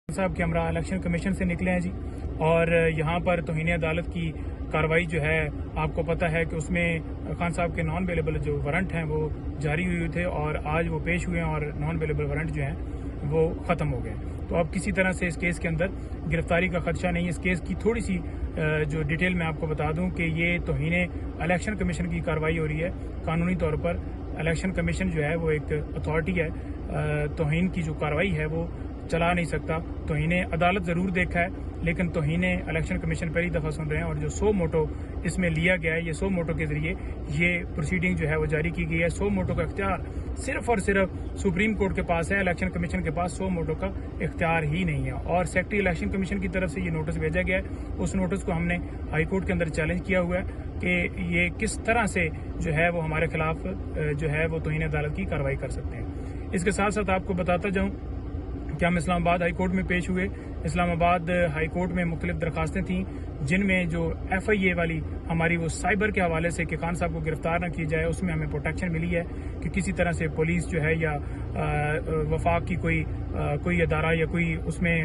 صاحب کے ہمراہ الیکشن کمیشن سے نکلے ہیں جی، اور یہاں پر توہین عدالت کی کارروائی جو ہے آپ کو پتہ ہے کہ اس میں خان صاحب کے نان اویلیبل جو وارنٹ ہیں وہ جاری ہوئے تھے اور آج وہ پیش ہوئے ہیں اور نان اویلیبل وارنٹ جو ہیں وہ ختم ہو گئے۔ تو اب کسی طرح سے اس کیس کے اندر گرفتاری کا خدشہ نہیں ہے۔ اس کیس کی تھوڑی سی جو ڈیٹیل میں آپ کو بتا دوں کہ یہ توہین الیکشن کمیشن کی کارروائی ہو رہی ہے۔ قانونی طور پر الیکشن کمیشن جو ہے وہ ایک اتھارٹی ہے، توہین کی جو کارروائی ہے وہ چلا نہیں سکتا۔ توہین عدالت ضرور دیکھا ہے لیکن توہین الیکشن کمیشن پہلی دفعہ سن رہے ہیں، اور جو 100 موٹو اس میں لیا گیا ہے، یہ 100 موٹو کے ذریعے یہ پروسیڈنگ جو ہے وہ جاری کی گئی ہے۔ 100 موٹو کا اختیار صرف اور صرف سپریم کورٹ کے پاس ہے، الیکشن کمیشن کے پاس 100 موٹو کا اختیار ہی نہیں ہے۔ اور سیکرٹری الیکشن کمیشن کی طرف سے یہ نوٹس بھیجا گیا ہے، اس نوٹس کو ہم نے ہائی کورٹ کے اندر چیلنج کیا ہوا ہے کہ یہ کس طرح سے جو ہے وہ ہمارے خلاف جو ہے وہ توہین عدالت کی کارروائی کر سکتے ہیں۔ اس کے ساتھ ساتھ آپ کو بتاتا جاؤں کہ ہم اسلام آباد ہائی کورٹ میں پیش ہوئے۔ اسلام آباد ہائی کورٹ میں مختلف درخواستیں تھیں، جن میں جو ایف آئی اے والی ہماری وہ سائبر کے حوالے سے کہ خان صاحب کو گرفتار نہ کی جائے، اس میں ہمیں پروٹیکشن ملی ہے کہ کسی طرح سے پولیس جو ہے یا وفاق کی کوئی ادارہ یا کوئی اس میں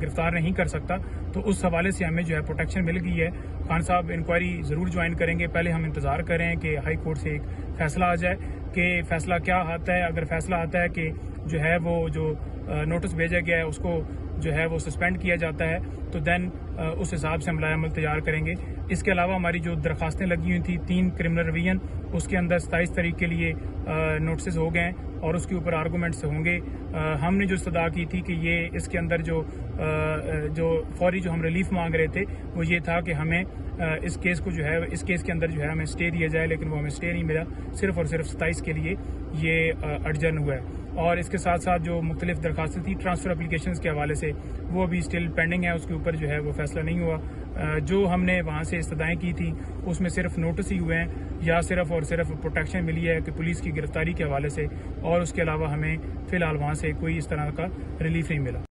گرفتار نہیں کر سکتا، تو اس حوالے سے ہمیں جو ہے پروٹیکشن مل گئی ہے۔ خان صاحب انکوائری ضرور جوائن کریں گے، پہلے ہم انتظار کر رہے ہیں کہ ہائی کورٹ سے ایک فیصلہ آ جائے کہ فیصلہ کیا آتا ہے۔ اگر فیصلہ آتا ہے کہ جو ہے وہ جو نوٹس بھیجا گیا ہے اس کو جو ہے وہ سسپینڈ کیا جاتا ہے تو دین اس حساب سے ہم لائحہ عمل تیار کریں گے۔ اس کے علاوہ ہماری جو درخواستیں لگی ہوئی تھیں 3 کرمنل ریویژن، اس کے اندر 27 تاریخ کے لیے نوٹسز ہو گئے ہیں اور اس کے اوپر آرگومنٹس ہوں گے۔ ہم نے جو استدعا کی تھی کہ یہ اس کے اندر جو فوری جو ہم ریلیف مانگ رہے تھے وہ یہ تھا کہ ہمیں اس کیس کو جو ہے اس کیس کے اندر جو ہے ہمیں اسٹے دیا جائے، لیکن وہ ہمیں اسٹے نہیں ملا، صرف اور صرف 27 کے لیے یہ اڈجرن ہوا ہے۔ اور اس کے ساتھ ساتھ جو مختلف درخواستیں تھیں ٹرانسفر اپلیکیشنز کے حوالے سے وہ بھی اسٹل پینڈنگ ہے، اس کے اوپر جو ہے وہ فیصلہ نہیں ہوا۔ جو ہم نے وہاں سے استدعائیں کی تھیں اس میں صرف نوٹس ہی ہوئے ہیں یا صرف اور صرف پروٹیکشن ملی ہے کہ پولیس کی گرفتاری کے حوالے سے، اور اس کے علاوہ ہمیں فی الحال وہاں سے کوئی اس طرح کا ریلیف نہیں ملا۔